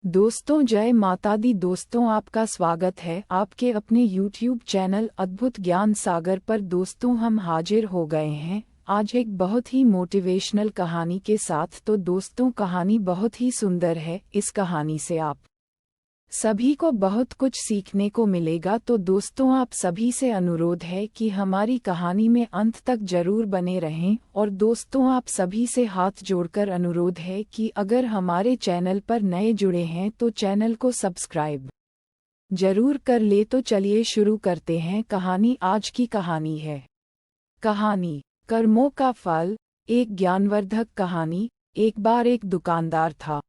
दोस्तों जय माता दी। दोस्तों आपका स्वागत है आपके अपने YouTube चैनल अद्भुत ज्ञान सागर पर। दोस्तों हम हाजिर हो गए हैं आज एक बहुत ही मोटिवेशनल कहानी के साथ। तो दोस्तों कहानी बहुत ही सुंदर है। इस कहानी से आप सभी को बहुत कुछ सीखने को मिलेगा। तो दोस्तों आप सभी से अनुरोध है कि हमारी कहानी में अंत तक जरूर बने रहें। और दोस्तों आप सभी से हाथ जोड़कर अनुरोध है कि अगर हमारे चैनल पर नए जुड़े हैं तो चैनल को सब्सक्राइब जरूर कर ले। तो चलिए शुरू करते हैं कहानी। आज की कहानी है कहानी कर्मों का फल। एक ज्ञानवर्धक कहानी। एक बार एक दुकानदार था।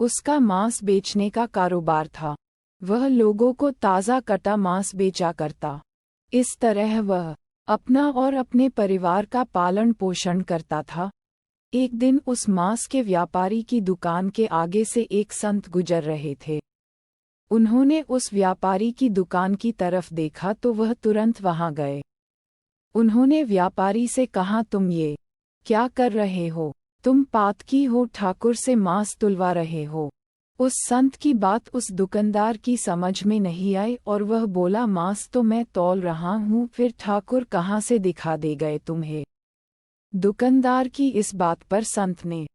उसका मांस बेचने का कारोबार था। वह लोगों को ताज़ा कटा मांस बेचा करता। इस तरह वह अपना और अपने परिवार का पालन पोषण करता था। एक दिन उस मांस के व्यापारी की दुकान के आगे से एक संत गुजर रहे थे। उन्होंने उस व्यापारी की दुकान की तरफ देखा तो वह तुरंत वहां गए। उन्होंने व्यापारी से कहा, तुम ये क्या कर रहे हो? तुम पातकी हो, ठाकुर से मांस तुलवा रहे हो। उस संत की बात उस दुकानदार की समझ में नहीं आई और वह बोला, मांस तो मैं तौल रहा हूँ, फिर ठाकुर कहाँ से दिखा दे गए तुम्हें? दुकानदार की इस बात पर संत ने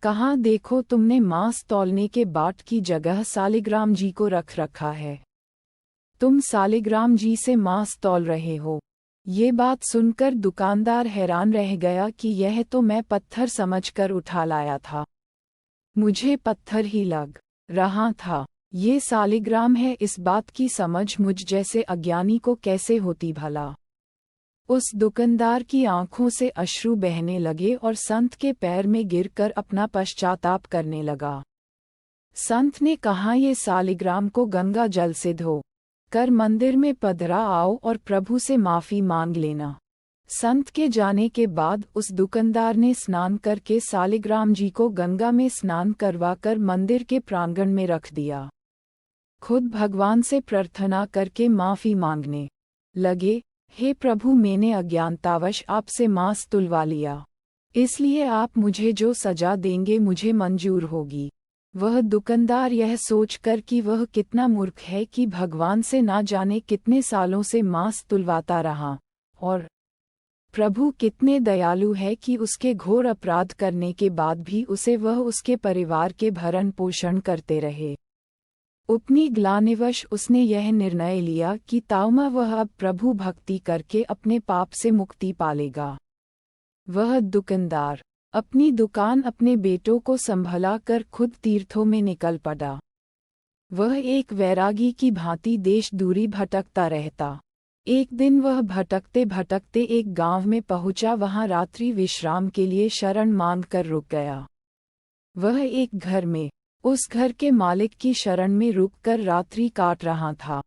कहा, देखो तुमने मांस तौलने के बाट की जगह सालिग्राम जी को रख रखा है। तुम सालिग्राम जी से मांस तौल रहे हो। ये बात सुनकर दुकानदार हैरान रह गया कि यह तो मैं पत्थर समझकर उठा लाया था। मुझे पत्थर ही लग रहा था। ये सालिग्राम है, इस बात की समझ मुझ जैसे अज्ञानी को कैसे होती भला? उस दुकानदार की आंखों से अश्रु बहने लगे और संत के पैर में गिरकर अपना पश्चाताप करने लगा। संत ने कहा, ये सालिग्राम को गंगा जल से धो कर मंदिर में पधरा आओ और प्रभु से माफ़ी मांग लेना। संत के जाने के बाद उस दुकानदार ने स्नान करके सालिग्राम जी को गंगा में स्नान करवाकर मंदिर के प्रांगण में रख दिया। खुद भगवान से प्रार्थना करके माफ़ी मांगने लगे, हे प्रभु, मैंने अज्ञानतावश आपसे मांस तुलवा लिया, इसलिए आप मुझे जो सजा देंगे मुझे मंजूर होगी। वह दुकानदार यह सोचकर कि वह कितना मूर्ख है कि भगवान से ना जाने कितने सालों से मांस तुलवाता रहा, और प्रभु कितने दयालु है कि उसके घोर अपराध करने के बाद भी उसे वह उसके परिवार के भरण पोषण करते रहे। अपनी ग्लानिवश उसने यह निर्णय लिया कि ताउमा वह अब प्रभु भक्ति करके अपने पाप से मुक्ति पालेगा। वह दुकानदार अपनी दुकान अपने बेटों को संभला कर खुद तीर्थों में निकल पड़ा। वह एक वैरागी की भांति देश दूरी भटकता रहता। एक दिन वह भटकते भटकते एक गांव में पहुंचा। वहां रात्रि विश्राम के लिए शरण मांग कर रुक गया। वह एक घर में उस घर के मालिक की शरण में रुककर रात्रि काट रहा था।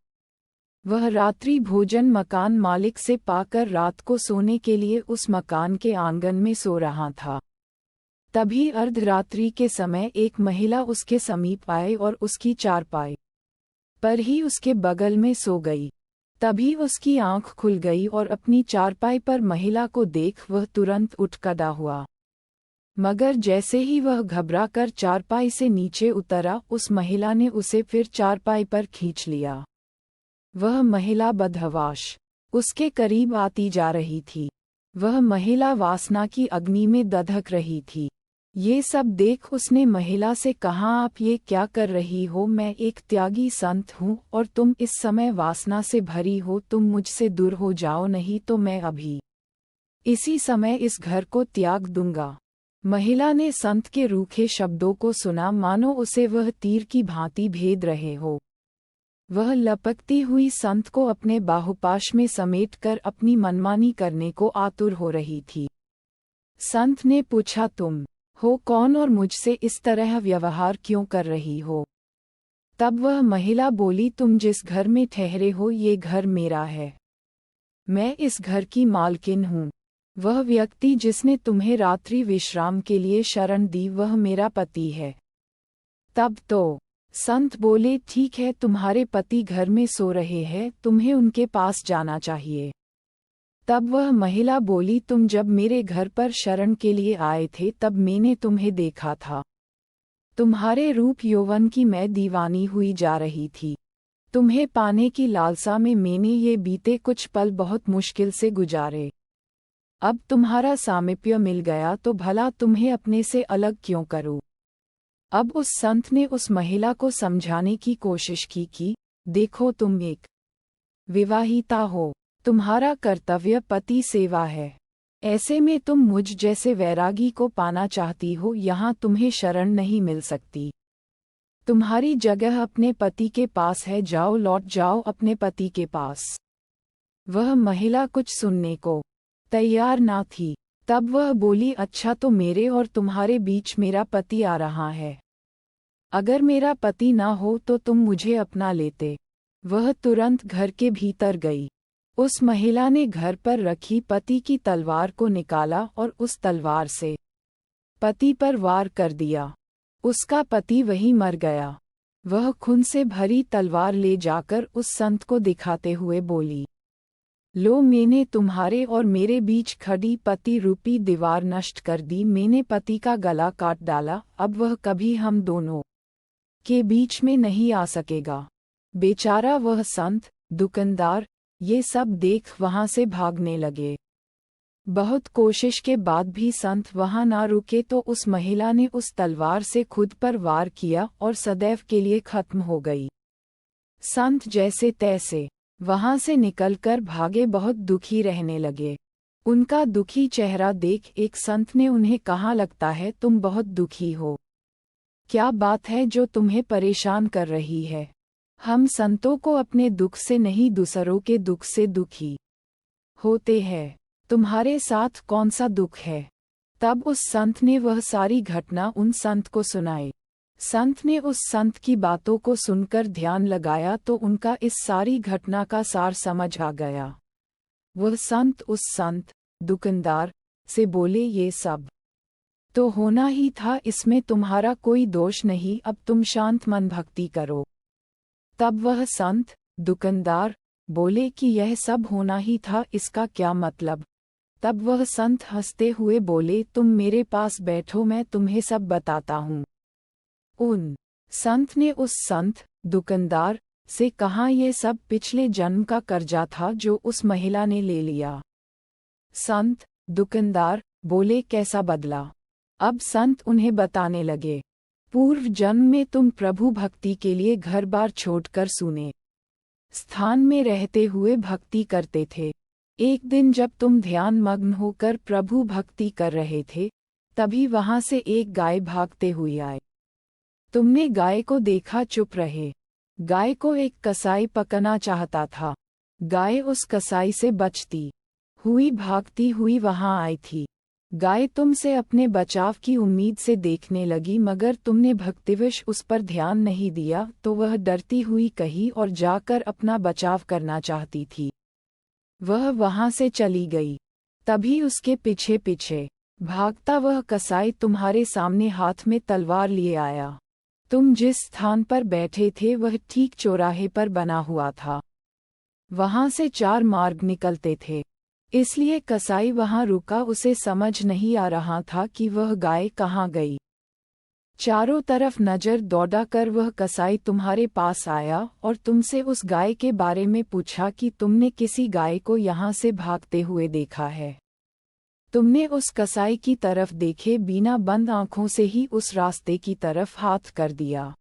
वह रात्रि भोजन मकान मालिक से पाकर रात को सोने के लिए उस मकान के आंगन में सो रहा था। तभी अर्धरात्रि के समय एक महिला उसके समीप आई और उसकी चारपाई पर ही उसके बगल में सो गई। तभी उसकी आंख खुल गई और अपनी चारपाई पर महिला को देख वह तुरंत उठ खड़ा हुआ। मगर जैसे ही वह घबराकर चारपाई से नीचे उतरा, उस महिला ने उसे फिर चारपाई पर खींच लिया। वह महिला बदहवास उसके करीब आती जा रही थी। वह महिला वासना की अग्नि में दधक रही थी। ये सब देख उसने महिला से कहा, आप ये क्या कर रही हो? मैं एक त्यागी संत हूँ और तुम इस समय वासना से भरी हो। तुम मुझसे दूर हो जाओ, नहीं तो मैं अभी इसी समय इस घर को त्याग दूंगा। महिला ने संत के रूखे शब्दों को सुना, मानो उसे वह तीर की भांति भेद रहे हो। वह लपकती हुई संत को अपने बाहुपाश में समेटकर अपनी मनमानी करने को आतुर हो रही थी। संत ने पूछा, तुम हो कौन और मुझसे इस तरह व्यवहार क्यों कर रही हो? तब वह महिला बोली, तुम जिस घर में ठहरे हो ये घर मेरा है। मैं इस घर की मालकिन हूँ। वह व्यक्ति जिसने तुम्हें रात्रि विश्राम के लिए शरण दी वह मेरा पति है। तब तो संत बोले, ठीक है, तुम्हारे पति घर में सो रहे हैं, तुम्हें उनके पास जाना चाहिए। तब वह महिला बोली, तुम जब मेरे घर पर शरण के लिए आए थे तब मैंने तुम्हें देखा था। तुम्हारे रूप यौवन की मैं दीवानी हुई जा रही थी। तुम्हें पाने की लालसा में मैंने ये बीते कुछ पल बहुत मुश्किल से गुजारे। अब तुम्हारा सामीप्य मिल गया तो भला तुम्हें अपने से अलग क्यों करूं? अब उस संत ने उस महिला को समझाने की कोशिश की कि देखो, तुम एक विवाहिता हो, तुम्हारा कर्तव्य पति सेवा है। ऐसे में तुम मुझ जैसे वैरागी को पाना चाहती हो, यहाँ तुम्हें शरण नहीं मिल सकती। तुम्हारी जगह अपने पति के पास है, जाओ, लौट जाओ अपने पति के पास। वह महिला कुछ सुनने को तैयार ना थी। तब वह बोली, अच्छा, तो मेरे और तुम्हारे बीच मेरा पति आ रहा है। अगर मेरा पति ना हो तो तुम मुझे अपना लेते। वह तुरंत घर के भीतर गई। उस महिला ने घर पर रखी पति की तलवार को निकाला और उस तलवार से पति पर वार कर दिया। उसका पति वहीं मर गया। वह खून से भरी तलवार ले जाकर उस संत को दिखाते हुए बोली, लो, मैंने तुम्हारे और मेरे बीच खड़ी पति रूपी दीवार नष्ट कर दी। मैंने पति का गला काट डाला। अब वह कभी हम दोनों के बीच में नहीं आ सकेगा। बेचारा वह संत, दुकानदार ये सब देख वहां से भागने लगे। बहुत कोशिश के बाद भी संत वहां ना रुके तो उस महिला ने उस तलवार से खुद पर वार किया और सदैव के लिए खत्म हो गई। संत जैसे तैसे वहां से निकलकर भागे, बहुत दुखी रहने लगे। उनका दुखी चेहरा देख एक संत ने उन्हें कहा, लगता है तुम बहुत दुखी हो। क्या बात है जो तुम्हें परेशान कर रही है? हम संतों को अपने दुख से नहीं, दूसरों के दुख से दुखी होते हैं। तुम्हारे साथ कौन सा दुख है? तब उस संत ने वह सारी घटना उन संत को सुनाई। संत ने उस संत की बातों को सुनकर ध्यान लगाया तो उनका इस सारी घटना का सार समझ आ गया। वह संत उस संत, दुकानदार से बोले, ये सब तो होना ही था, इसमें तुम्हारा कोई दोष नहीं, अब तुम शांत मन भक्ति करो। तब वह संत, दुकानदार बोले कि यह सब होना ही था, इसका क्या मतलब? तब वह संत हंसते हुए बोले, तुम मेरे पास बैठो, मैं तुम्हें सब बताता हूँ। उन संत ने उस संत, दुकानदार से कहा, यह सब पिछले जन्म का कर्जा था जो उस महिला ने ले लिया। संत, दुकानदार बोले, कैसा बदला? अब संत उन्हें बताने लगे, पूर्व जन्म में तुम प्रभु भक्ति के लिए घर बार छोड़कर सूने स्थान में रहते हुए भक्ति करते थे। एक दिन जब तुम ध्यान मग्न होकर प्रभु भक्ति कर रहे थे, तभी वहां से एक गाय भागते हुए आई। तुमने गाय को देखा, चुप रहे। गाय को एक कसाई पकड़ना चाहता था। गाय उस कसाई से बचती हुई भागती हुई वहां आई थी। गाय तुमसे अपने बचाव की उम्मीद से देखने लगी, मगर तुमने भक्तिवश उस पर ध्यान नहीं दिया तो वह डरती हुई कहीं और जाकर अपना बचाव करना चाहती थी। वह वहां से चली गई। तभी उसके पीछे पीछे भागता वह कसाई तुम्हारे सामने हाथ में तलवार लिए आया। तुम जिस स्थान पर बैठे थे वह ठीक चौराहे पर बना हुआ था। वहां से 4 मार्ग निकलते थे, इसलिए कसाई वहां रुका। उसे समझ नहीं आ रहा था कि वह गाय कहाँ गई। चारों तरफ नजर दौड़ाकर वह कसाई तुम्हारे पास आया और तुमसे उस गाय के बारे में पूछा कि तुमने किसी गाय को यहाँ से भागते हुए देखा है। तुमने उस कसाई की तरफ देखे बिना बंद आंखों से ही उस रास्ते की तरफ हाथ कर दिया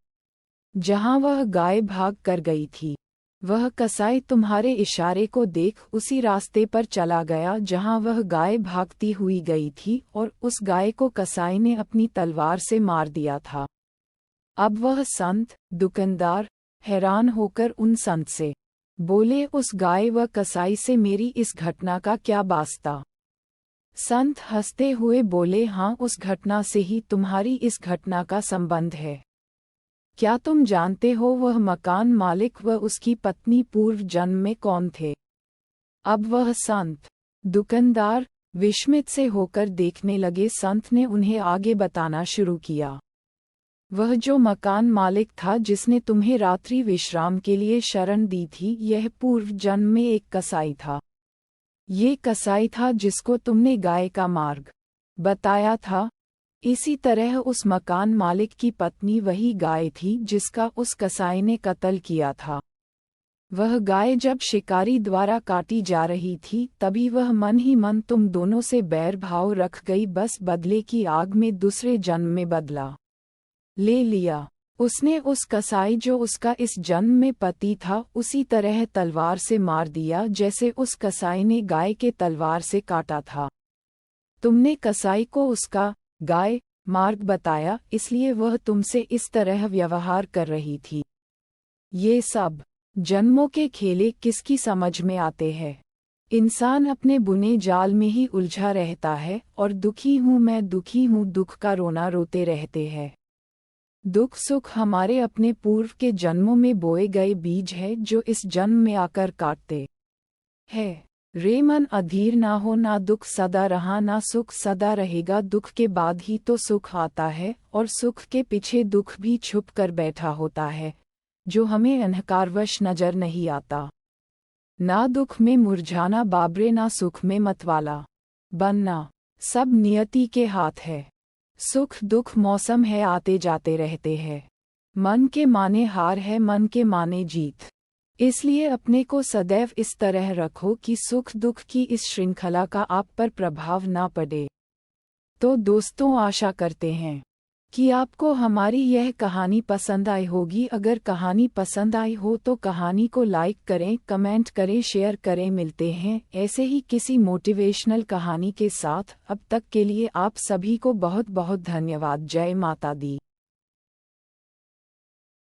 जहां वह गाय भाग कर गई थी। वह कसाई तुम्हारे इशारे को देख उसी रास्ते पर चला गया जहां वह गाय भागती हुई गई थी और उस गाय को कसाई ने अपनी तलवार से मार दिया था। अब वह संत, दुकानदार हैरान होकर उन संत से बोले, उस गाय व कसाई से मेरी इस घटना का क्या वास्ता? संत हंसते हुए बोले, हाँ, उस घटना से ही तुम्हारी इस घटना का संबंध है। क्या तुम जानते हो वह मकान मालिक व उसकी पत्नी पूर्व जन्म में कौन थे? अब वह संत, दुकानदार विस्मित से होकर देखने लगे। संत ने उन्हें आगे बताना शुरू किया। वह जो मकान मालिक था जिसने तुम्हें रात्रि विश्राम के लिए शरण दी थी, यह पूर्व जन्म में एक कसाई था। ये कसाई था जिसको तुमने गाय का मार्ग बताया था। इसी तरह उस मकान मालिक की पत्नी वही गाय थी जिसका उस कसाई ने कत्ल किया था। वह गाय जब शिकारी द्वारा काटी जा रही थी तभी वह मन ही मन तुम दोनों से बैर भाव रख गई, बस बदले की आग में दूसरे जन्म में बदला ले लिया। उसने उस कसाई जो उसका इस जन्म में पति था उसी तरह तलवार से मार दिया जैसे उस कसाई ने गाय के तलवार से काटा था। तुमने कसाई को उसका गाय मार्ग बताया, इसलिए वह तुमसे इस तरह व्यवहार कर रही थी। ये सब जन्मों के खेले किसकी समझ में आते हैं? इंसान अपने बुने जाल में ही उलझा रहता है और दुखी हूँ मैं दुखी हूँ दुख का रोना रोते रहते हैं। दुख सुख हमारे अपने पूर्व के जन्मों में बोए गए बीज है जो इस जन्म में आकर काटते हैं। रे मन अधीर ना हो, ना दुख सदा रहा ना सुख सदा रहेगा। दुख के बाद ही तो सुख आता है और सुख के पीछे दुख भी छुप कर बैठा होता है जो हमें अंधकारवश नजर नहीं आता। ना दुख में मुरझाना बाबरे ना सुख में मतवाला बनना, सब नियति के हाथ है। सुख दुख मौसम है आते जाते रहते हैं। मन के माने हार है मन के माने जीत। इसलिए अपने को सदैव इस तरह रखो कि सुख दुख की इस श्रृंखला का आप पर प्रभाव ना पड़े। तो दोस्तों, आशा करते हैं कि आपको हमारी यह कहानी पसंद आई होगी। अगर कहानी पसंद आई हो तो कहानी को लाइक करें, कमेंट करें, शेयर करें। मिलते हैं ऐसे ही किसी मोटिवेशनल कहानी के साथ। अब तक के लिए आप सभी को बहुत बहुत धन्यवाद। जय माता दी।